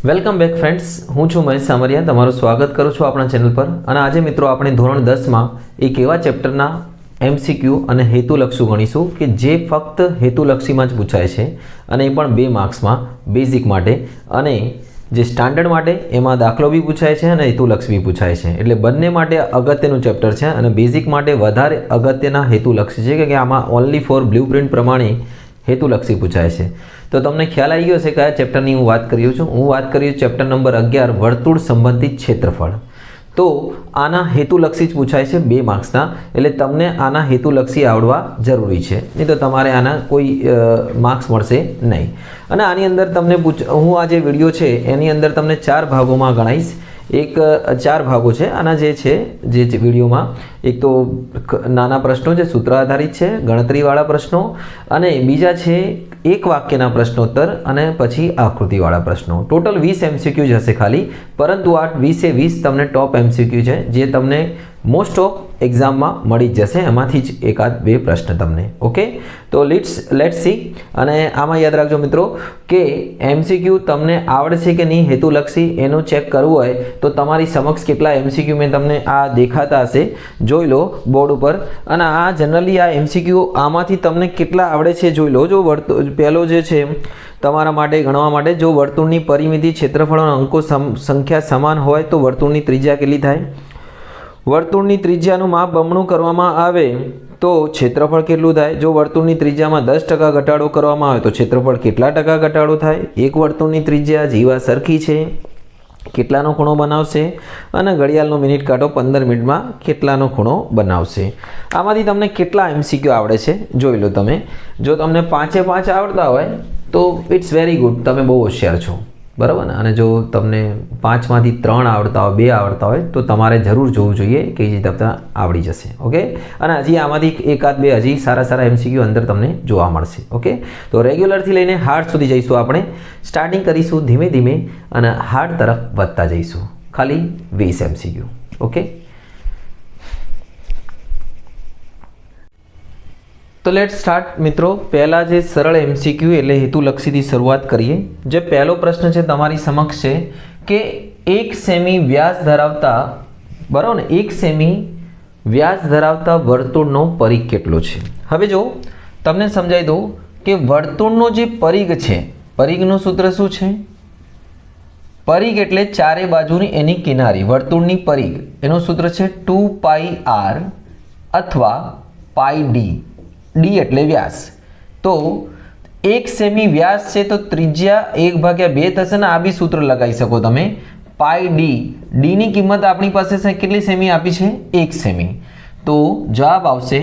Welcome back friends, હું છું મહેશ સામરિયા. તમારું સ્વાગત કરું છું આપણા ચેનલ પર. અને આજે મિત્રો આપણે ધોરણ 10માં એક એવા ચેપ્ટરના MCQ અને હેતુલક્ષી ગણીશું કે જે ફક્ત હેતુલક્ષીમાં જ પૂછાય છે અને એ પણ 2 માર્ક્સમાં, બેઝિક માટે અને જે સ્ટાન્ડર્ડ માટે એમાં દાખલો બી પૂછાય છે અને હેતુલક્ષી બી પૂછાય છે. એટલે બંને માટે અગત્યનું ચેપ્ટર છે અને બેઝિક માટે વધારે અગત્યના હેતુલક્ષી છે કે આમાં ઓનલી ફોર બ્લુપ્રિન્ટ પ્રમાણે હેતુલક્ષી પૂછાય છે. તો તમને ખ્યાલ આવી ગયો છે કયા ચેપ્ટરની હું વાત કરી છું. હું વાત કરી ચેપ્ટર નંબર 11 વર્તુળ સંબંધિત ક્ષેત્રફળ. તો આના હેતુલક્ષી જ પૂછાય છે 2 માર્ક્સના. એટલે તમને આના હેતુલક્ષી આવડવા જરૂરી છે, નહીં તો તમારે આના કોઈ માર્ક્સ મળશે નહીં. અને આની અંદર તમને હું આ જે વિડીયો છે એની અંદર તમને 4 ભાગોમાં ગણાવીશ. એક 4 ભાગો છે આના જે છે જે વિડીયોમાં. એક તો નાના પ્રશ્નો જે સૂત્ર આધારિત છે, ગણતરીવાળા પ્રશ્નો, અને બીજા છે એક વાક્યના પ્રશ્નોત્તર અને પછી આકૃતિવાળા પ્રશ્નો. ટોટલ 20 MCQ જ હશે ખાલી, પરંતુ આ 20 તમને ટોપ MCQ છે જે તમને મોસ્ટ ઓફ એક્ઝામમાં મળી જ જશે. એમાંથી જ 1-2 પ્રશ્ન તમને. ઓકે, તો લેટ્સ સી. અને આમાં યાદ રાખજો મિત્રો કે MCQ તમને આવડે છે કે નહીં હેતુલક્ષી એનું ચેક કરવું હોય તો તમારી સમક્ષ કેટલા MCQ મેં તમને આ દેખાતા હશે, જોઈ લો બોર્ડ ઉપર. અને આ જનરલી આ MCQ આમાંથી તમને કેટલા આવડે છે જોઈ લો. જો પહેલો જે છે તમારા માટે ગણવા માટે, જો વર્તુળની પરિમિતિ ક્ષેત્રફળોના અંકો સંખ્યા સમાન હોય તો વર્તુળની ત્રિજ્યા કેટલી થાય? વર્તુળની ત્રિજ્યાનું માપ બમણું કરવામાં આવે તો ક્ષેત્રફળ કેટલું થાય? જો વર્તુળની ત્રિજ્યામાં 10% ઘટાડો કરવામાં આવે તો ક્ષેત્રફળ કેટલા ટકા ઘટાડો થાય? એક વર્તુળની ત્રિજ્યા જીવા સરખી છે કેટલાનો ખૂણો બનાવશે? અને ઘડિયાળનો મિનિટ કાંટો 15 મિનિટમાં કેટલાનો ખૂણો બનાવશે? આમાંથી તમને કેટલા MCQ આવડે છે જોઈ લો તમે. જો તમને 5 આવડતા હોય તો ઇટ્સ વેરી ગુડ, તમે બહુ હોશિયાર છો, બરાબર ને. અને જો તમને 5માંથી 3 આવડતા હોય, 2 આવડતા હોય તો તમારે જરૂર જોવું જોઈએ કે જે તમને આવડી જશે. ઓકે, અને હજી આમાંથી 1-2 હજી સારા MCQ અંદર તમને જોવા મળશે. ઓકે, તો રેગ્યુલરથી લઈને હાર્ડ સુધી જઈશું આપણે. સ્ટાર્ટિંગ કરીશું ધીમે ધીમે અને હાર્ડ તરફ વધતા જઈશું. ખાલી 20 MCQ. ઓકે, તો લેટ સ્ટાર્ટ મિત્રો. પહેલાં જે સરળ MCQ એટલે હેતુલક્ષીથી શરૂઆત કરીએ. જે પહેલો પ્રશ્ન છે તમારી સમક્ષ છે કે 1 સેમી વ્યાસ ધરાવતા, બરાબર ને, 1 સેમી વ્યાસ ધરાવતા વર્તુળનો પરિઘ કેટલો છે? હવે જો તમને સમજાવી દઉં કે વર્તુળનો જે પરિઘ છે, પરિઘનું સૂત્ર શું છે? પરિઘ એટલે ચારે બાજુની એની કિનારી, વર્તુળની પરિઘ, એનું સૂત્ર છે 2πr અથવા πd. d એટલે વ્યાસ. તો 1 સેમી વ્યાસ છે તો ત્રિજ્યા 1/2 થશે ને. આ બી સૂત્ર લગાવી શકો તમે, πd. d ની કિંમત આપણી પાસે કેટલી સેમી આપી છે? 1 સેમી. તો જવાબ આવશે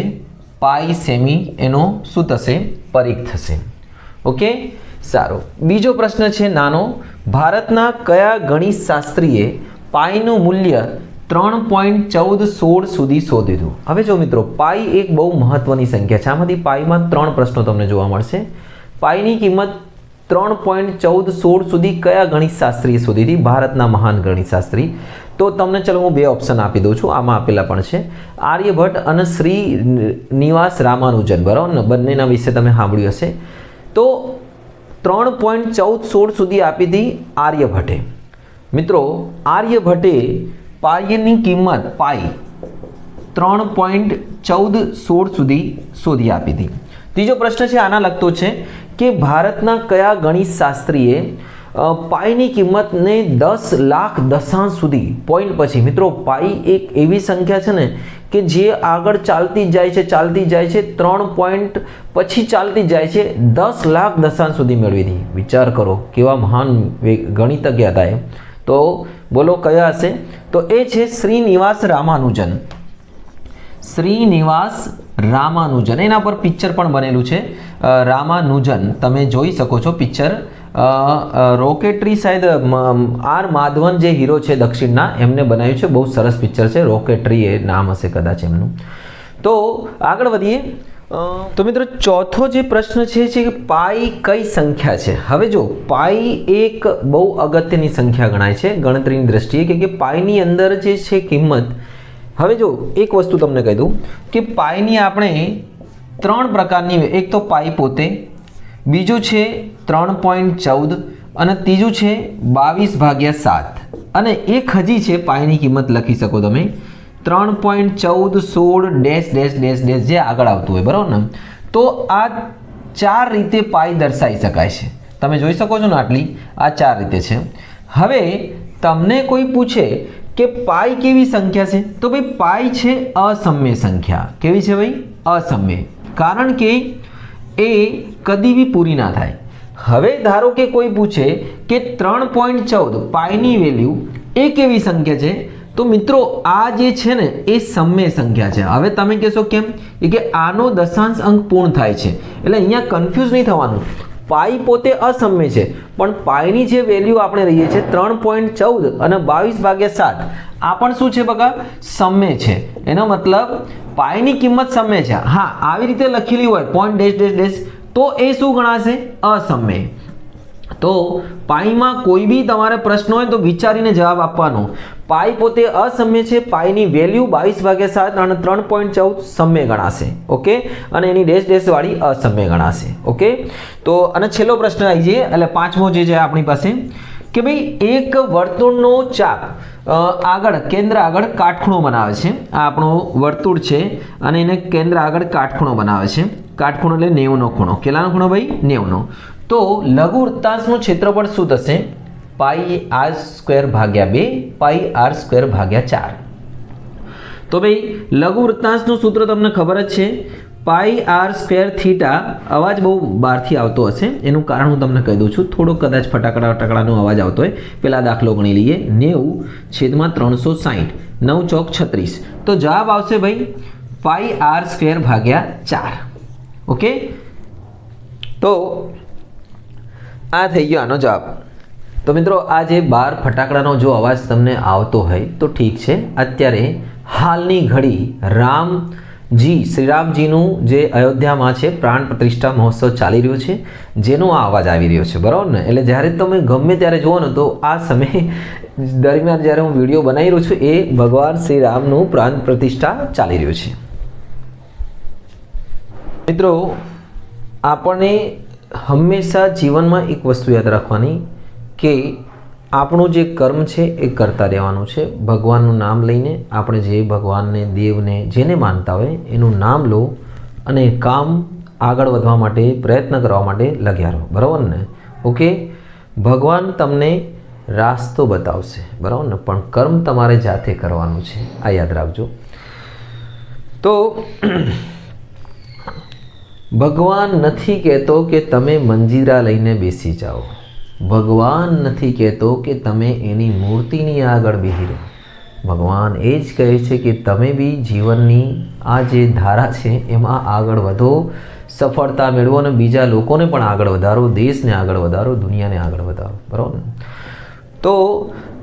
π સેમી. એનો શું થશે? પરિઘ થશે. ઓકે, સારું. બીજો પ્રશ્ન છે નાનો. ભારતના કયા ગણિત શાસ્ત્રીએ પાઈનું મૂલ્ય 3.1416 સુધી શોધ્યું? હવે જો મિત્રો, પાઈ એક બહુ મહત્વની સંખ્યા છે. આમાંથી પાઈમાં 3 પ્રશ્નો તમને જોવા મળશે. પાઈની કિંમત 3.1416 સુધી કયા ગણિત શાસ્ત્રીએ શોધી હતી? ભારતના મહાન ગણિત શાસ્ત્રી. તો તમને ચલો હું 2 ઓપ્શન આપી દઉં છું. આમાં આપેલા પણ છે આર્યભટ્ટ અને શ્રીનિવાસ રામાનુજન, બરાબર ને. બંનેના વિશે તમે સાંભળ્યું હશે. તો 3.1416 સુધી આપી હતી આર્યભટ્ટે. મિત્રો, આર્યભટ્ટે પાઈની કિંમત 3.1416 સુધી શોધી આપી હતી. ત્રીજો પ્રશ્ન છે આના લગતો છે કે ભારતના કયા ગણિત શાસ્ત્રીએ પાઈની કિંમતને 10 લાખ દશાંશ સુધી, પોઈન્ટ પછી. મિત્રો, પાઈ એક એવી સંખ્યા છે ને કે જે આગળ ચાલતી જાય છે 3 પોઈન્ટ પછી ચાલતી જાય છે 10 લાખ દશાંશ સુધી મેળવી હતી. વિચાર કરો કેવા મહાન ગણિતજ્ઞ હતા એ. તો બોલો કયા હશે? તો એ છે શ્રીનિવાસ રામાનુજન. શ્રીનિવાસ રામાનુજન. એના પર પિક્ચર પણ બનેલું છે, રામાનુજન. તમે જોઈ શકો છો પિક્ચર. રોકેટરી શાયદ આર માધવન જે હીરો છે દક્ષિણના, એમને બનાવ્યું છે. બહુ સરસ પિક્ચર છે. રોકેટરી એ નામ હશે કદાચ એમનું. તો આગળ વધીએ. તો મિત્રો, ચોથો જે પ્રશ્ન છે કે પાઈ કઈ સંખ્યા છે? હવે જો, પાઈ એક બહુ અગત્યની સંખ્યા ગણાય છે ગણતરીની દ્રષ્ટિએ કે પાઈની અંદર જે છે કિંમત. હવે જો એક વસ્તુ તમને કહી દઉં કે પાઈની આપણે 3 પ્રકારની, એક તો પાઈ પોતે, બીજું છે 3.14 અને ત્રીજું છે 22/7 અને એક હજી છે પાઈની કિંમત લખી શકો તમે 3.1416 જે આગળ આવતું હોય, બરાબર ને? તો આ 4 રીતે પાઈ દર્શાવી શકાય છે. તમે જોઈ શકો છો ને, આટલી આ 4 રીતે છે. હવે તમને કોઈ પૂછે કે પાઈ કેવી સંખ્યા છે, તો ભાઈ પાઈ છે અસમય સંખ્યા. કેવી છે ભાઈ? અસમય. કારણ કે એ કદી બી પૂરી ના થાય. હવે ધારો કે કોઈ પૂછે કે 3.14 પાઈની વેલ્યુ એ કેવી સંખ્યા છે, તો મિત્રો આ જે છે ને એ સમય સંખ્યા છે. હવે તમે કહેશો કેમ? કે આનો દશાંશ અંક પૂર્ણ થાય છે. એટલે અહીંયા કન્ફ્યુઝ નહીં થવાનું. પાઈ પોતે અસમય છે, પણ પાઈની જે વેલ્યુ આપણે રહીએ છીએ 3.14 અને 22/7 આ પણ શું છે બકા? સમય છે. એનો મતલબ પાઈની કિંમત સમય છે. હા, આવી રીતે લખેલી હોય .... તો એ શું ગણાશે? અસમય. તો પાઈમાં કોઈ બી તમારે પ્રશ્ન હોય તો વિચારીને જવાબ આપવાનો. પાઈ પોતે અસમય છે, પાઈની વેલ્યુ 22/7 અને 3.14 સમય ગણાશે. ઓકે, અને એની ડેશ વાળી અસમય ગણાશે. ઓકે, તો અને છેલ્લો પ્રશ્ન આવી જઈએ, એટલે પાંચમો જે છે આપણી પાસે કે ભાઈ એક વર્તુળનો ચાપ આગળ કેન્દ્ર આગળ કાટખૂણો બનાવે છે. આ આપણો વર્તુળ છે અને એને કેન્દ્ર આગળ કાટખૂણો બનાવે છે. કાટખૂણો એટલે 90નો ખૂણો. કેટલાનો ખૂણો ભાઈ? 90નો. તો લઘુ વૃત્તાંશનું ક્ષેત્રફળ શું થશે? πr²/2 πr²/4. તો ભાઈ લઘુ વૃત્તાંશનું સૂત્ર તમને ખબર જ છે, πr²θ. અવાજ બહુ બહારથી આવતો હશે, એનું કારણ હું તમને કહી દઉં છું. થોડો કદાચ ફટાકડાનો અવાજ આવતો હોય. પેલા દાખલો ગણી લઈએ. 90/360 9 ચોક 36. તો જવાબ આવશે ભાઈ πr²/4. ઓકે, તો આ થઈ ગયો આનો જવાબ. તો મિત્રો આ જે બહાર ફટાકડાનો જો અવાજ તમને આવતો હોય તો ઠીક છે. અત્યારે હાલની ઘડી શ્રીરામજીનું જે અયોધ્યામાં છે પ્રાણ પ્રતિષ્ઠા મહોત્સવ ચાલી રહ્યો છે, જેનો આ અવાજ આવી રહ્યો છે, બરાબર ને? એટલે જ્યારે તમે ગમે ત્યારે જુઓ ને તો આ સમય દરમિયાન જ્યારે હું વિડીયો બનાવી રહ્યો છું એ ભગવાન શ્રી રામનું પ્રાણ પ્રતિષ્ઠા ચાલી રહ્યું છે. મિત્રો આપણને હંમેશા જીવનમાં એક વસ્તુ યાદ રાખવાની કે આપણું જે કર્મ છે એ કરતા રહેવાનું છે. ભગવાનનું નામ લઈને આપણે જે ભગવાનને, દેવને, જેને માનતા હોય એનું નામ લો અને કામ આગળ વધવા માટે, પ્રયત્ન કરવા માટે લગ્યા રહો, બરાબર ને? ઓકે, ભગવાન તમને રાસ્તો બતાવશે, બરાબર ને? પણ કર્મ તમારે જાતે કરવાનું છે, આ યાદ રાખજો. તો ભગવાન નથી કહેતો કે તમે મંજીરા લઈને બેસી જાઓ. ભગવાન નથી કહેતો કે તમે એની મૂર્તિની આગળ બેસી રહો. ભગવાન એ જ કહે છે કે તમે બી જીવનની આ જે ધારા છે એમાં આગળ વધો, સફળતા મેળવો અને બીજા લોકોને પણ આગળ વધારો, દેશને આગળ વધારો, દુનિયાને આગળ વધારો, બરાબર ને? તો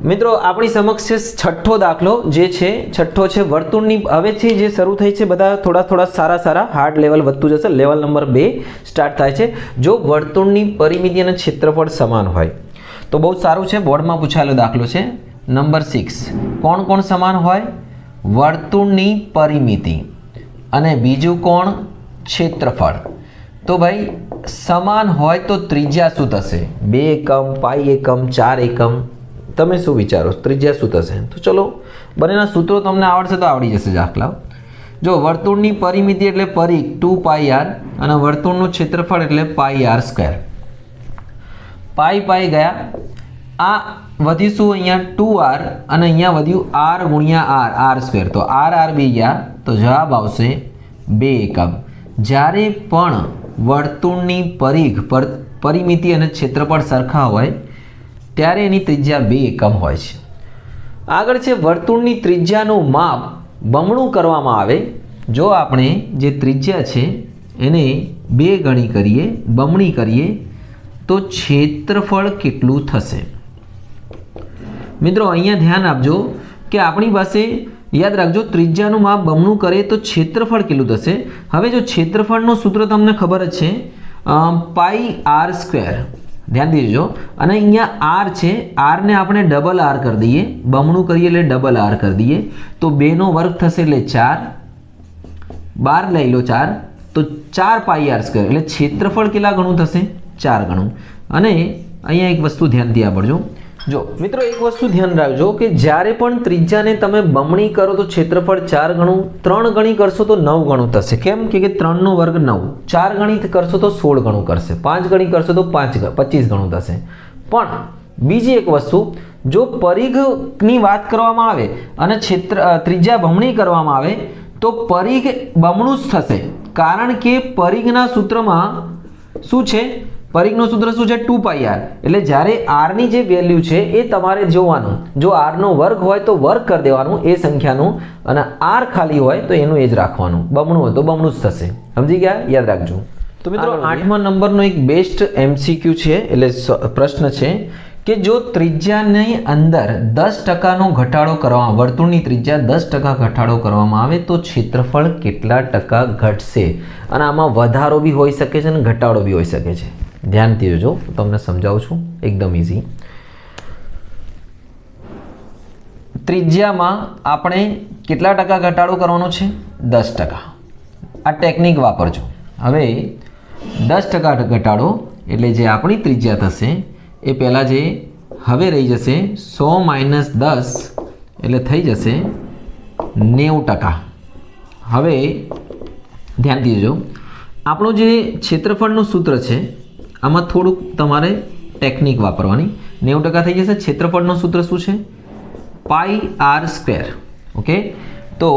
મિત્રો આપણી સમક્ષ છે છઠ્ઠો દાખલો, જે છે છઠ્ઠો છે વર્તુળની. હવેથી જે શરૂ થઈ છે બધા થોડા સારા હાર્ડ લેવલ વધતું જશે. લેવલ નંબર 2 સ્ટાર્ટ થાય છે. જો વર્તુળની પરિમિતિ અને ક્ષેત્રફળ સમાન હોય તો બહુ સારું છે. બોર્ડમાં પૂછાયેલો દાખલો છે નંબર 6. કોણ સમાન હોય? વર્તુળની પરિમિતિ અને બીજું કોણ? ક્ષેત્રફળ. તો ભાઈ સમાન હોય તો ત્રિજ્યા શું થશે? 2 એકમ, પાઈ એકમ, 4 એકમ. તમે શું વિચારો ત્રિજ્યા શું થશે? તો ચલો બંનેના સૂત્રો તમને આવડશે તો આવડી જશે દાખલા. જો વર્તુળની પરિમિતિ એટલે પરિઘ 2πr અને વર્તુળનું ક્ષેત્રફળ એટલે πr². પાઈ ગયા. આ વધીશું અહીંયા 2r અને અહીંયા વધ્યું r ગુણ્યા r, r². તો r બી ગયા તો જવાબ આવશે 2 એકમ. જ્યારે પણ વર્તુળની પરિમિતિ અને ક્ષેત્રફળ સરખા હોય ત્યારે એની ત્રિજ્યા 2 એકમ હોય છે. આગળ છે વર્તુળની ત્રિજ્યાનું માપ બમણું કરવામાં આવે. જો આપણે જે ત્રિજ્યા છે એને 2 ગણી કરીએ, બમણી કરીએ તો ક્ષેત્રફળ કેટલું થશે? મિત્રો અહીંયા ધ્યાન આપજો કે આપણી પાસે યાદ રાખજો ત્રિજ્યાનું માપ બમણું કરે તો ક્ષેત્રફળ કેટલું થશે. હવે જો ક્ષેત્રફળનું સૂત્ર તમને ખબર જ છે, πr². ધ્યાન દેજો. અને અહીંયા r છે, r ને આપણે ડબલ r કરી દઈએ, બમણું કરીએ એટલે ડબલ r કરી દઈએ તો 2 નો વર્ગ થશે એટલે 4. 12 લઈ લો 4 તો 4πr². એટલે ક્ષેત્રફળ કેટલા ગણું થશે? 4 ગણું. અને અહીંયા એક વસ્તુ ધ્યાનથી આપજો. જો મિત્રો એક વસ્તુ ધ્યાન રાખજો કે જ્યારે પણ ત્રિજ્યાને તમે બમણી કરો તો ક્ષેત્રફળ 4 ગણું, 3 ગણી કરશો તો 9 ગણું થશે. કેમ કે 3 નો વર્ગ 9, 4 ગણી કરશો તો 16 ગણું કરશે, 5 ગણી કરશો તો 25 ગણું થશે. પણ બીજી એક વસ્તુ, જો પરિઘની વાત કરવામાં આવે અને ત્રિજ્યા બમણી કરવામાં આવે તો પરિઘ બમણું જ થશે, કારણ કે પરિઘના સૂત્રમાં શું છે? પરિઘનું સૂત્ર શું છે? 2πr. એટલે જ્યારે r ની જે વેલ્યુ છે એ તમારે જોવાનું. જો r નો વર્ગ હોય તો વર્ગ કરી દેવાનું એ સંખ્યાનું, અને r ખાલી હોય તો એનું એ જ રાખવાનું. બમણું હોય તો બમણું જ થશે. સમજી ગયા? યાદ રાખજો. તો મિત્રો 8મા નંબરનો એક બેસ્ટ MCQ છે, એટલે પ્રશ્ન છે કે જો ત્રિજ્યાની અંદર 10% ઘટાડો કરવામાં, વર્તુળની ત્રિજ્યા 10% ઘટાડો કરવામાં આવે તો ક્ષેત્રફળ કેટલા ટકા ઘટશે? અને આમાં વધારો બી હોઈ શકે છે અને ઘટાડો બી હોઈ શકે છે. ધ્યાનથી જોજો, તમને સમજાવું છું, એકદમ ઇઝી. ત્રિજ્યામાં આપણે કેટલા ટકા ઘટાડો કરવાનો છે? 10%. આ ટેકનિક વાપરજો. હવે 10% ઘટાડો એટલે જે આપણી ત્રિજ્યા થશે એ પહેલાં જે હવે રહી જશે 100 - 10 એટલે થઈ જશે 90%. હવે ધ્યાનથી જોજો, આપણું જે ક્ષેત્રફળનું સૂત્ર છે આમાં થોડુંક તમારે ટેકનિક વાપરવાની. 90% થઈ જશે. ક્ષેત્રફળનું સૂત્ર શું છે? πr². ઓકે, તો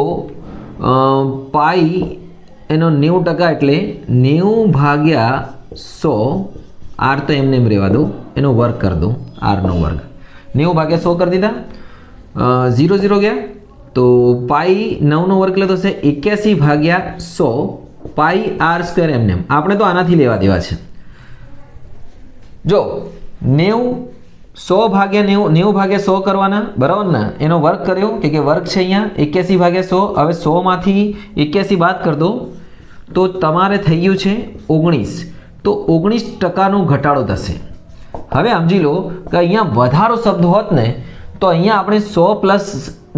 પાઈ એનો 90% એટલે 90/100. r તો એમને એમ રહેવા દો, એનો વર્ગ કરી દો, r નો વર્ગ. 90/100 કરી દીધા, 0 0 ગયા તો પાઈ 9 નો વર્ગ એટલે થશે 81/100 πr² એમને એમ. આપણે તો આનાથી લેવા દેવા છે. જો 90/100 કરવાના, બરાબર ને? એનો વર્ગ કર્યો કે વર્ગ છે અહીંયા 81/100. હવે 100 માંથી 81 બાદ કરી દો તો તમારે થઈ ગયું છે 19. તો 19%નો ઘટાડો થશે. હવે સમજી લો કે અહીંયા વધારો શબ્દ હોત ને તો અહીંયા આપણે 100 +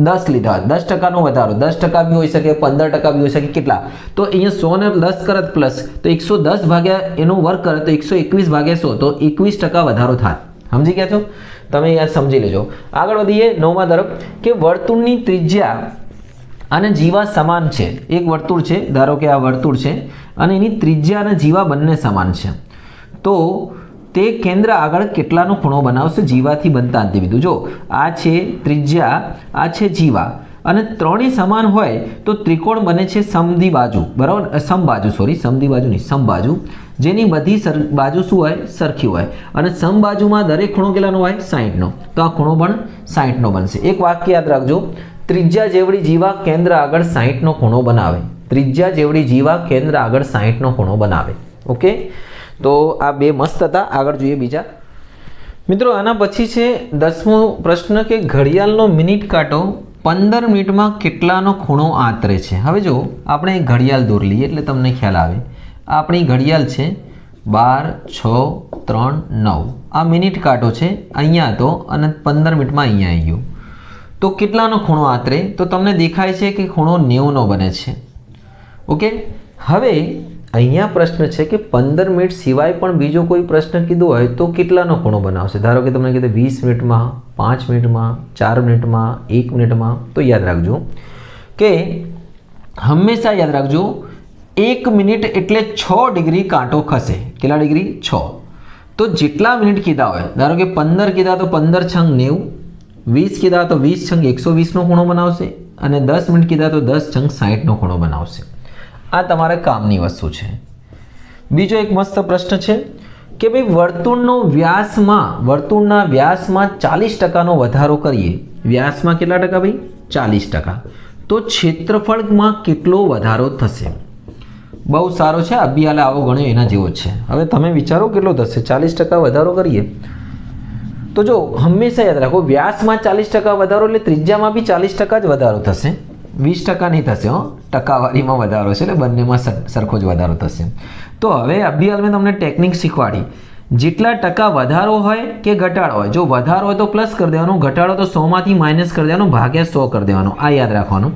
10 લીધા હોત. 10%નો વધારો, 10% બી હોઈ શકે, 15% બી હોઈ શકે. કેટલા? તો અહીંયા 100 ને 10 કરત પ્લસ તો 110 ભાગ્યા એનો વર્ગ કરે તો 121/100, તો 21% વધારો થાય. સમજી ગયા છો? તમે યાર સમજી લેજો. આગળ વધીએ 9મા તરફ કે વર્તુળની ત્રિજ્યા અને જીવા સમાન છે. એક વર્તુળ છે, ધારો કે આ વર્તુળ છે અને એની ત્રિજ્યા અને જીવા બંને સમાન છે, તો તે કેન્દ્ર આગળ કેટલાનો ખૂણો બનાવશે? જીવાથી બનતા અંત્યબિંદુ. જો આ છે ત્રિજ્યા, આ છે જીવા, અને ત્રણેય સમાન હોય તો ત્રિકોણ બને છે સમદ્વિબાજુ, બરાબર? સમબાજુ, સોરી, સમદ્વિબાજુ નહીં, સમબાજુ, જેની બધી બાજુ શું હોય? સરખી હોય. અને સમબાજુમાં દરેક ખૂણો કેટલાનો હોય? 60નો. તો આ ખૂણો પણ 60નો બનશે. એક વાક્ય યાદ રાખજો, ત્રિજ્યા જેવડી જીવા કેન્દ્ર આગળ 60નો ખૂણો બનાવે. ત્રિજ્યા જેવડી જીવા કેન્દ્ર આગળ 60નો ખૂણો બનાવે. ઓકે, તો આ બે મસ્ત હતા. આગળ જોઈએ બીજા. મિત્રો આના પછી છે 10મો પ્રશ્ન કે ઘડિયાળનો મિનિટ કાંટો 15 મિનિટમાં કેટલાનો ખૂણો આંતરે છે? હવે જો આપણે ઘડિયાળ દોર લઈએ એટલે તમને ખ્યાલ આવે. આપણી ઘડિયાળ છે 12, 6, 3, 9. આ મિનિટ કાંટો છે, અહીંયા હતો અને 15 મિનિટમાં અહીંયા આવી ગયો. તો કેટલાનો ખૂણો આંતરે? તો તમને દેખાય છે કે ખૂણો 90નો બને છે. ઓકે, હવે અહીંયા પ્રશ્ન છે કે 15 મિનિટ સિવાય પણ બીજો કોઈ પ્રશ્ન કીધો હોય તો કેટલાનો ખૂણો બનાવશે? ધારો કે તમને કીધું 20 મિનિટમાં, 5 મિનિટમાં, 4 મિનિટમાં, 1 મિનિટમાં. તો યાદ રાખજો કે હંમેશા યાદ રાખજો 1 મિનિટ એટલે 6 ડિગ્રી કાંટો ખસે. કેટલા ડિગ્રી? 6. તો જેટલા મિનિટ કીધા હોય, ધારો કે 15 કીધા તો 15 × 90, 20 કીધા તો 20 × 120નો ખૂણો બનાવશે, અને 10 મિનિટ કીધા તો 10 × 60નો ખૂણો બનાવશે. આ તમારે કામની વસ્તુ છે. બીજો એક મસ્ત પ્રશ્ન છે કે ભાઈ વર્તુળના વ્યાસમાં 40%નો વધારો કરીએ. વ્યાસમાં કેટલા ટકા ભાઈ? 40%. તો ક્ષેત્રફળમાં કેટલો વધારો થશે? બહુ સારો છે, અભિયાલે આવો ગણ્યો એના જેવો જ છે. હવે તમે વિચારો કેટલો થશે? 40% વધારો કરીએ તો જો હંમેશા યાદ રાખો, વ્યાસમાં 40% વધારો એટલે ત્રિજ્યામાં બી 40% જ વધારો થશે. 20% નહીં થશે. ટકાવારીમાં વધારો છે એટલે બંનેમાં સરખો જ વધારો થશે. તો હવે અભિયાલ મેં તમને ટેકનિક શીખવાડી. જેટલા ટકા વધારો હોય કે ઘટાડો હોય, જો વધારો હોય તો પ્લસ કરી દેવાનો, ઘટાડો તો 100 માંથી માઇનસ કરી દેવાનો, ભાગ્યા 100 કરી દેવાનો. આ યાદ રાખવાનું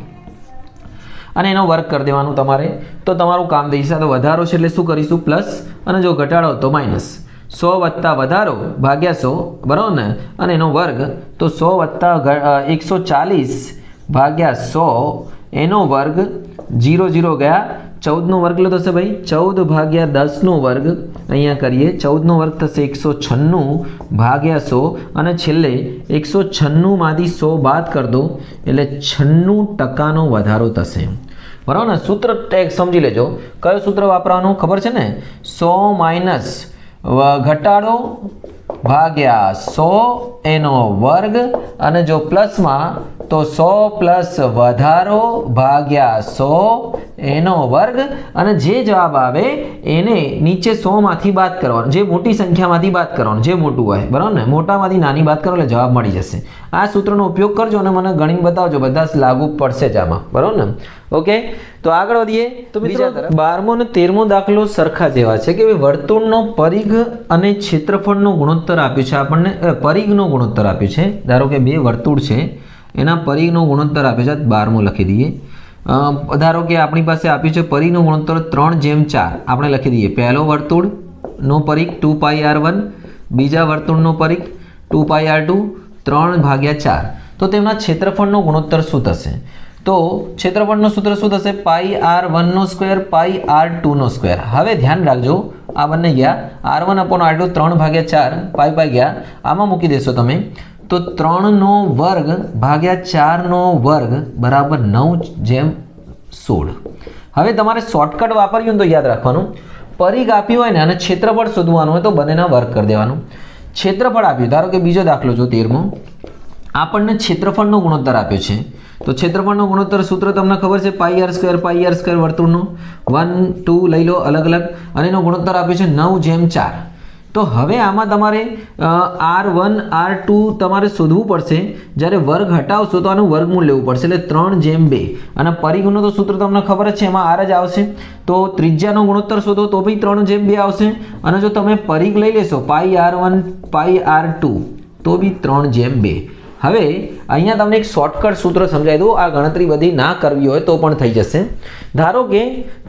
અને એનો વર્ક કરી દેવાનું તમારે, તો તમારું કામ થઈ જશે. તો વધારો છે એટલે શું કરીશું? પ્લસ, અને જો ઘટાડો તો માઇનસ. 100 વત્તા વધારો ભાગ્યા 100 બરાબર ને અને એનો વર્ગ તો 100 વત્તા 140 ભાગ્યા 100 એનો વર્ગ 0 0 ગયા 14 નો વર્ગ થશે ભાઈ 14 ભાગ્યા 10 નો વર્ગ અહીંયા કરીએ 14 નો વર્ગ થશે 196 ભાગ્યા 100 અને છેલ્લે 196 માંથી 100 બાદ કરી દો એટલે 96% વધારો થશે બરાબર ને સૂત્ર સમજી લેજો કયો સૂત્ર વાપરવાનું ખબર છે ને 100 માઇનસ ઘટાડો ભાગ્યા 100 એનો વર્ગ અને જો પ્લસમાં તો 100 પ્લસ વધારો ભાગ્યા 100 એનો વર્ગ અને જે જવાબ આવે એને નીચે 100 માંથી બાદ કરવાનો જે મોટી સંખ્યામાંથી બાદ કરવાનો જે મોટું હોય બરાબર ને મોટામાંથી નાની બાદ કરો એટલે જવાબ મળી જશે આ સૂત્રનો ઉપયોગ કરજો અને મને ગણીને બતાવજો બધા લાગુ પડશે જ આમાં બરાબર ને ઓકે તો આગળ વધીએ તો મિત્રો 12મો અને 13મો દાખલો સરખા જેવા છે કે વર્તુળનો પરિઘ અને ક્ષેત્રફળનો ગુણોત્તર આપ્યો છે આપણને પરિઘનો ગુણોત્તર આપ્યો છે ધારો કે બે વર્તુળ છે એના પરિઘનો ગુણોત્તર આપ્યો છે 12મો લખી દઈએ ધારો કે આપણી પાસે આપ્યું છે પરિઘનો ગુણોત્તર 3/4 આપણે લખી દઈએ પહેલો વર્તુળનો પરિઘ 2πr1 બીજા વર્તુળનો પરિઘ 2πr2 3/4 તો તેમના ક્ષેત્રફળનો ગુણોત્તર શું થશે તો ક્ષેત્રફળનું સૂત્ર શું થશે πr1 નો સ્ક્વેર πr2 નો સ્ક્વેર હવે ધ્યાન રાખજો આ બંને ગયા r1 / r2 3/4 પાઈ ગયા આમાં મૂકી દેશો તમે તો 3 નો વર્ગ ભાગ્યા 4 નો વર્ગ બરાબર 9/16 હવે તમારે શોર્ટકટ વાપર્યું તો યાદ રાખવાનું પરિઘ આપ્યું હોય ને અને ક્ષેત્રફળ શોધવાનું હોય તો બંનેના વર્ગ કરી દેવાનું ક્ષેત્રફળ આપ્યું ધારો કે બીજો દાખલો જો 13મો આપણને ક્ષેત્રફળનો ગુણોત્તર આપ્યો છે તો ક્ષેત્રફળનો ગુણોત્તર સૂત્ર તમને ખબર છે πr² વર્તુળનો 1 2 લઈ લો અલગ અલગ અને એનો ગુણોત્તર આપ્યો છે 9/4 તો હવે આમાં તમારે r1 r2 તમારે શોધવું પડશે જ્યારે વર્ગ હટાવશો તો આનું વર્ગમૂળ લેવું પડશે એટલે 3/2 અને પરિઘનો તો સૂત્ર તમને ખબર જ છે એમાં r જ આવશે તો ત્રિજ્યાનો ગુણોત્તર શોધો તો બી 3/2 આવશે અને જો તમે પરિઘ લઈ લેશો πr1 πr2 તો બી 3/2 હવે અહીંયા તમને એક શોર્ટકટ સૂત્ર સમજાવી દઉં આ ગણતરી બધી ના કરવી હોય તો પણ થઈ જશે ધારો કે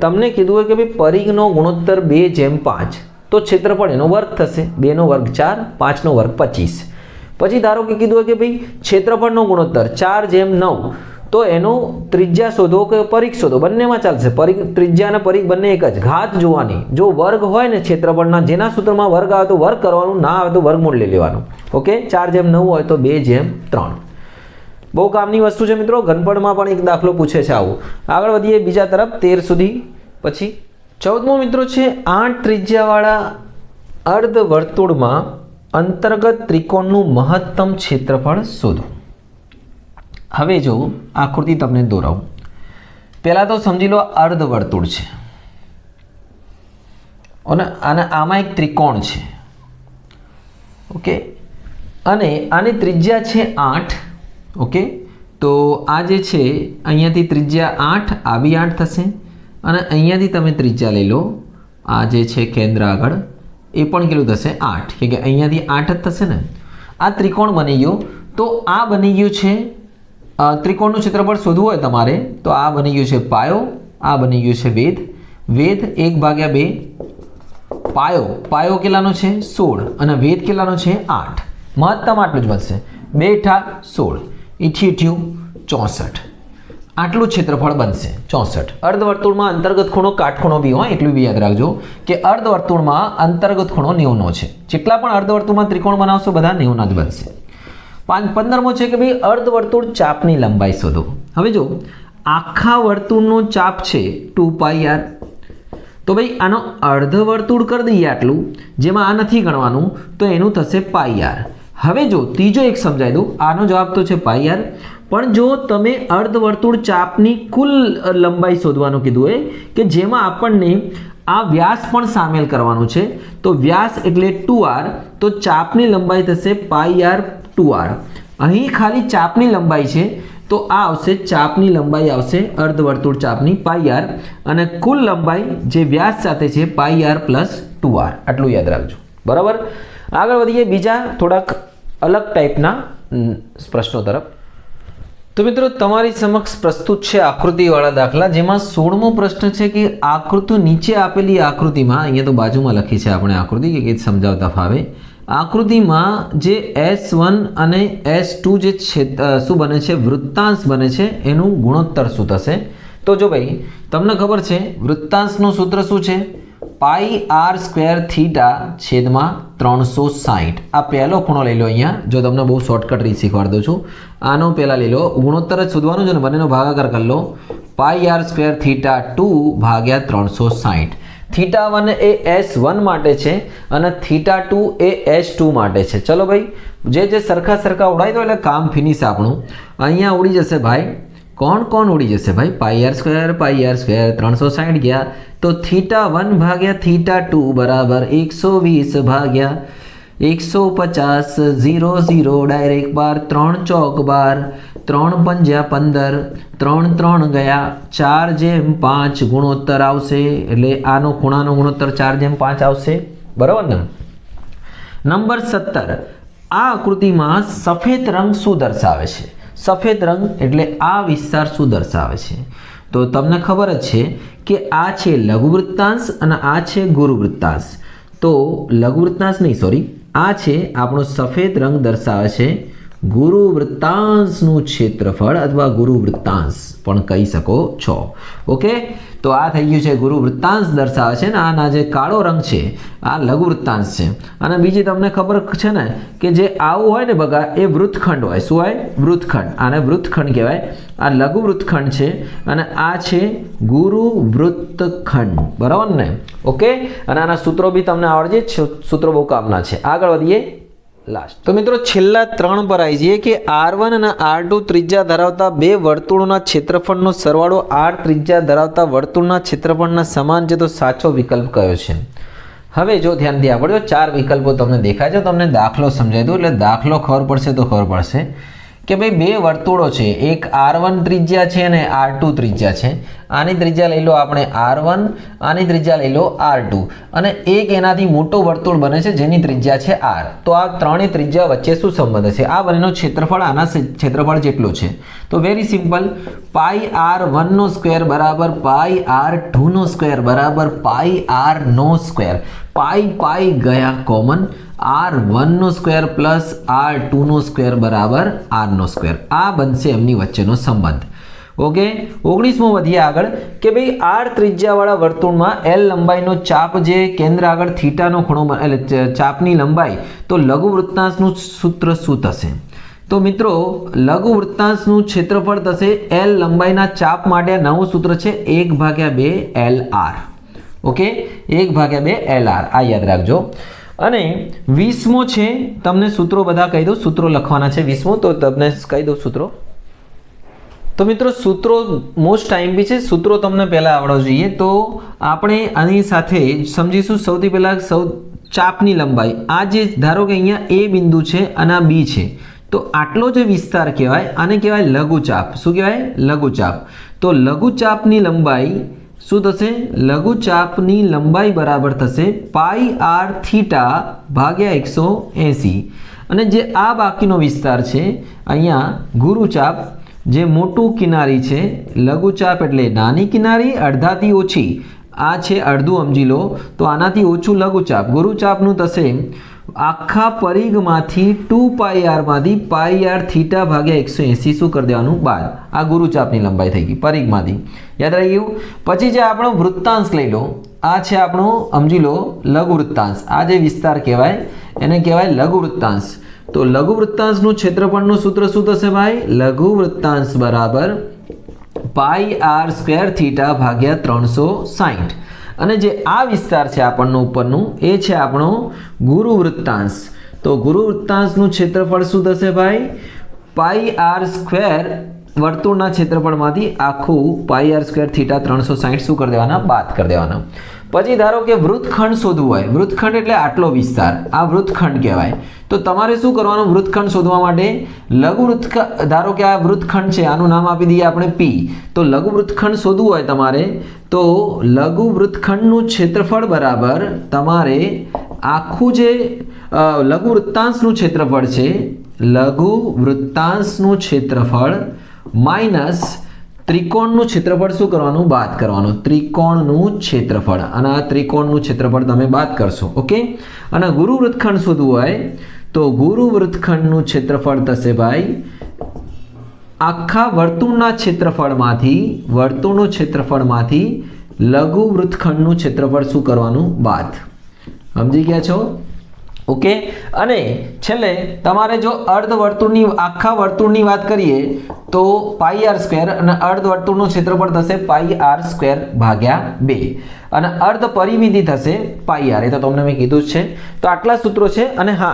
તમને કીધું હોય કે ભાઈ પરિઘનો ગુણોત્તર 2/5 તો ક્ષેત્રફળ એનો વર્ગ થશે 2 નો વર્ગ 4 5 નો વર્ગ 25 પછી ધારો કે કીધું હોય કે ભાઈ ક્ષેત્રફળનો ગુણોત્તર 4/9 તો એનો ત્રિજ્યા શોધો કે પરિઘ શોધો બંનેમાં ચાલશે પરિઘ ત્રિજ્યા અને પરિઘ બંને એક જ ઘાત જોવાની જો વર્ગ હોય ને ક્ષેત્રફળના જેના સૂત્રમાં વર્ગ આવે તો વર્ગ કરવાનું ના આવે તો વર્ગમૂળ લઈ લેવાનું ઓકે 4/9 હોય તો 2/3 બહુ કામની વસ્તુ છે મિત્રો ઘનફળમાં પણ એક દાખલો પૂછે છે આવું આગળ વધીએ બીજા તરફ 13 સુધી પછી 14મો મિત્રો છે 8 ત્રિજ્યાવાળા અર્ધ વર્તુળમાં અંતર્ગત ત્રિકોણનું મહત્તમ ક્ષેત્રફળ શોધો હવે જો આકૃતિ તમને દોરાવું પહેલાં તો સમજી લો અર્ધ વર્તુળ છે અને આમાં એક ત્રિકોણ છે ઓકે અને આની ત્રિજ્યા છે 8 ઓકે તો આ જે છે અહીંયાથી ત્રિજ્યા 8 આવી 8 થશે અને અહીંયાથી તમે ત્રિજ્યા લઈ લો આ જે છે કેન્દ્ર આગળ એ પણ કેટલું થશે 8 કે અહીંયાથી 8 જ થશે ને આ ત્રિકોણ બની ગયો તો આ બની ગયું છે ત્રિકોણનું ક્ષેત્રફળ શોધવું હોય તમારે તો આ બની ગયું છે પાયો આ બની ગયું છે વેધ વેધ 1/2 પાયો કેટલાનો છે 16 અને વેધ કેટલાનો છે 8 મહત્તમ આટલું જ બનશે 2 × 16 88 64 આટલું ક્ષેત્રફળ બનશે 64 અર્ધવર્તુળમાં અંતર્ગત ખૂણો કાટખૂણો બી હોય એટલું બી યાદ રાખજો કે અર્ધવર્તુળમાં અંતર્ગત ખૂણો 90નો છે જેટલા પણ અર્ધવર્તુળમાં ત્રિકોણ બનાવશો બધા 90ના જ બનશે 15મો છે કે ભાઈ અર્ધવર્તુળ ચાપની લંબાઈ શોધો હવે જો આખા વર્તુળનો ચાપ છે 2πr તો ભાઈ આનો અર્ધવર્તુળ કરી દઈએ આટલું જેમાં આ નથી ગણવાનું તો એનું થશે πr હવે જો ત્રીજો એક સમજાવી દઉં આનો જવાબ તો છે πr પણ જો તમે અર્ધવર્તુળ ચાપની કુલ લંબાઈ શોધવાનું કીધું હોય કે જેમાં આપણને આ વ્યાસ પણ સામેલ કરવાનું છે તો વ્યાસ એટલે 2r તો ચાપની લંબાઈ થશે πr 2r અહીં ખાલી ચાપની લંબાઈ છે તો આ આવશે ચાપની લંબાઈ આવશે અર્ધવર્તુળ ચાપની πr અને કુલ લંબાઈ જે વ્યાસ સાથે છે πr + 2r આટલું યાદ રાખજો બરાબર આગળ વધીએ બીજા થોડાક અલગ ટાઈપના પ્રશ્નો તરફ तो मित्रों तमारी समक्ष प्रस्तुत है आकृतिवाळा दाखला, जेमां 16मो प्रश्न है कि आकृति नीचे आपेली आकृति में, अहींया तो बाजू में लखी है आपणे आकृति के समझावता फावे, आकृति में जे S1 अने S2 जे शुं बने छे, वृत्तांश बने छे, एनुं गुणोत्तर शुं थशे। तो जो भाई तमने खबर है वृत्तांशनुं सूत्र शुं छे, पाई आर स्क्वेर थीटा छेदमां 360। आ पहलो खूणो लई लो। अहींया जो तमने बहु शॉर्टकट रीत शीखवाड़ दઉં છું, आनो पहला लई लो, गुणोत्तर ज शोधवानो छे ने, बनेनो भागाकार कर लो, पाई आर स्क्वेर थीटा 2 भाग्या 360। थीटा 1 ए S1 माटे छे अने थीटा 2 ए S2 माटे छे। चलो भाई जे सरखा सरखा उड़ाई दो एटले काम फिनिश आपणुं। अहींया उड़ी जशे भाई, कौन कौन उड़ी जैसे भाई, पाई आर स्क्वेर 360 गया, तो थीटा 1 भाग्या थीटा 2 बराबर 120 भाग्या 150 0 0 डायरेक्ट बार 3 चौक बार 3 पंजा 15 3 3 गया 4/5 गुणोत्तर आवशे, एटले आनो खूणानो गुणोत्तर 4/5 आवशे, बराबर ने। नंबर 17 आ आकृति में सफेद रंग शुं दर्शावे छे? सफेद रंग एटले आ विस्तार शुं दर्शावे छे? तो तमने खबर ज छे कि आ छे लघुवृत्तांश अने आ छे गुरुवृत्तांश। तो लघुवृत्तांश नहीं, सॉरी, आ छे आपणो सफेद रंग दर्शावे छे गुरुवृत्तांशनुं क्षेत्रफळ अथवा गुरुवृत्तांश पण कही शको छो। ओके, तो आ थई गयुं छे गुरुवृत्तांश दर्शावे छे ने आना जे काळो रंग छे आ लघुवृत्तांश छे। अने बीजी तमने खबर छे ने कि जे आवुं होय ने बगा ए वृत्तखंड होय। शुं होय? वृत्तखंड। आने वृत्तखंड कहेवाय। आ लघुवृत्तखंड छे अने आ छे गुरुवृत्तखंड, बराबर ने। ओके, अने आना सूत्रो बी तमने आवडजे, सूत्रो बहु कामना छे। आगळ वधीए लास्ट। तो मित्रों छेल्ला 3 पर आई जाइए कि R1 અને R2 त्रिज्या धरावता बे वर्तुळोना क्षेत्रफळनो सरवाळो R त्रिज्या धरावता वर्तुळना क्षेत्रफळना समान छे, तो साचो विकल्प कयो छे? हवे जो ध्यानथी आपणो 4 विकल्पो तमने देखाय छे, तमने दाखलो समजावी दो એટલે दाखलो खबर पड़शे तो खबर पड़शे कि भाई बे वर्तुळो छे, एक R1 त्रिज्या छे अने R2 त्रिज्या छे। आनी त्रिज्या लई लो आपणे R1, आनी त्रिज्या लई लो R2, अने एक एनाथी मोटो वर्तुळ बने छे जेनी त्रिज्या छे R। तो आ त्रणेय त्रिज्या वच्चे शुं संबंध छे? आ बनेनो क्षेत्रफळ आना क्षेत्रफळ जेटलो छे। तो वेरी सिम्पल, पाई R1 नो स्क्वेर बराबर पाई R2 नो स्क्वेर बराबर पाई R नो स्क्वेर। पाई पाई गया कॉमन, R1 नो स्क्वेर प्लस R2 नो स्क्वेर बराबर R नो स्क्वेर। आ बनशे एमनी वच्चेनो संबंध। ओके, 19मो वधीए आगळ कि भाई R त्रिज्यावाळा वर्तुळमां L लंबाईनो चाप जे केंद्र आगळ थीटानो खूणो એટલે ચાપની લંબાઈ, તો લઘુવૃત્તાંશનું સૂત્ર શું થશે? તો મિત્રો લઘુવૃત્તાંશનું ક્ષેત્રફળ થશે L લંબાઈના ચાપ માટે નવું સૂત્ર છે 1/2 LR। ઓકે, 1/2 LR, આ યાદ રાખજો। અને 20મો છે, તમને સૂત્રો બધા કહી દઉં, સૂત્રો લખવાના છે 20મો, તો તમને કહી દઉં સૂત્રો। तो मित्रों सूत्रों मोस्ट टाइम भी है, सूत्रों तमने पहला आवड़वा जोईए। तो आपणे आनी साथे समझीशुं सौथी पहला चापनी लंबाई। आ जे धारो के अहींया ए बिंदु छे अने आ बी छे, तो आटलो जे विस्तार कहेवाय आने कहेवाय लघुचाप। शुं कहेवाय? लघुचाप। तो लघुचापनी लंबाई शुं थशे? लघुचापनी लंबाई बराबर थशे पाई आर थीटा भाग्या 180। अने जे आ बाकीनो विस्तार छे अहींया गुरुचाप, जे मोटू किनारी छे, लघुचाप एटले नानी किनारी, अर्धाथी ओछी, आ छे अर्धुं समजी लो, तो आनाथी ओछुं लघुचाप। गुरुचापनुं थशे आखा परिघमांथी 2 पाई आर मांथी पाई आर थीटा भाग्या 180 शुं कर देवानुं बाद। आ गुरुचापनी लंबाई थई गई परिघमांथी, याद रही गयुं। पछी जे आपणो वृत्तांश लई लो, आ छे आपणो समजी लो लघुवृत्तांश। आ जे विस्तार कहेवाय एने कहेवाय लघुवृत्तांश। तो लघुवृत्तांशનું क्षेत्रफળનું सूत्र શું થશે ભાઈ? લઘુવૃત્તાંશ બરાબર પાઈ આર સ્ક્વેર થીટા ભાગ્યા 360। અને જે આ વિસ્તાર છે આપણનો ઉપરનું એ છે આપણો ગુરુવૃત્તાંશ। તો ગુરુવૃત્તાંશનું क्षेत्रफળ શું થશે ભાઈ? પાઈ આર સ્ક્વેર વર્તુળના ક્ષેત્રફળમાંથી આખું પાઈ આર સ્ક્વેર થીટા 360 શું કરી દેવાના? બાદ કરી દેવાના। પછી ધારો કે વૃત્તખંડ શોધવું હોય, વૃત્તખંડ એટલે આટલો વિસ્તાર, આ વૃત્તખંડ કહેવાય। તો તમારે શું કરવાનું? વૃત્તખંડ શોધવા માટે ધારો કે આ વૃત્તખંડ છે, આનું નામ આપી દઈએ આપણે P। તો લઘુવૃત્તખંડ શોધવું હોય તમારે, તો લઘુવૃત્તખંડનું ક્ષેત્રફળ બરાબર તમારે આખું જે લઘુવૃત્તાંશનું ક્ષેત્રફળ છે, લઘુવૃત્તાંશનું ક્ષેત્રફળ માઇનસ ત્રિકોણનું ક્ષેત્રફળ શું કરવાનું? બાદ કરવાનું. ત્રિકોણનું ક્ષેત્રફળ, અને આ ત્રિકોણનું ક્ષેત્રફળ તમે બાદ કરશો. ઓકે. અને ગુરુ વૃત્તખંડ શોધવું હોય તો ગુરુ વૃત્તખંડનું ક્ષેત્રફળ થશે ભાઈ આખા વર્તુળના ક્ષેત્રફળમાંથી લઘુ વૃત્તખંડનું ક્ષેત્રફળ શું કરવાનું? બાદ. સમજી ગયા છો? ઓકે. અને છેલ્લે તમારે જો આખા વર્તુળની વાત કરીએ તો πr² અને અર્ધ વર્તુળનું ક્ષેત્રફળ થશે πr² ભાગ્યા 2 અને અર્ધ પરિમિતિ થશે πr. એ તો તમને મેં કીધું જ છે. તો આટલા સૂત્રો છે. અને હા,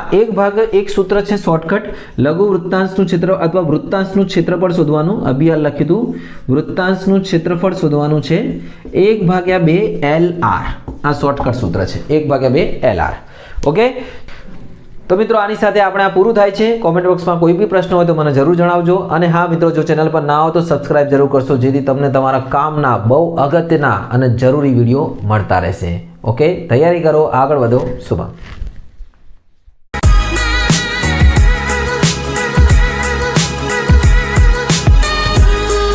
એક સૂત્ર છે શોર્ટકટ, લઘુ વૃત્તાંશનું ક્ષેત્ર અથવા વૃત્તાંશનું ક્ષેત્રફળ શોધવાનું. અભિયાન લખ્યું હતું, વૃત્તાંશનું ક્ષેત્રફળ શોધવાનું છે 1/2 LR. આ શોર્ટકટ સૂત્ર છે, 1/2 LR. ઓકે. તો મિત્રો, આની સાથે આપણે આ પૂરું થાય છે. કોમેન્ટ બોક્સમાં કોઈ બી પ્રશ્ન હોય તો મને જરૂર જણાવજો. અને હા મિત્રો, જો ચેનલ પર ના હો તો સબસ્ક્રાઇબ જરૂર કરશો, જેથી તમને તમારા કામના બહુ અગત્યના અને જરૂરી વિડીયો મળતા રહેશે. ઓકે, તૈયારી કરો, આગળ વધો. શુભમ.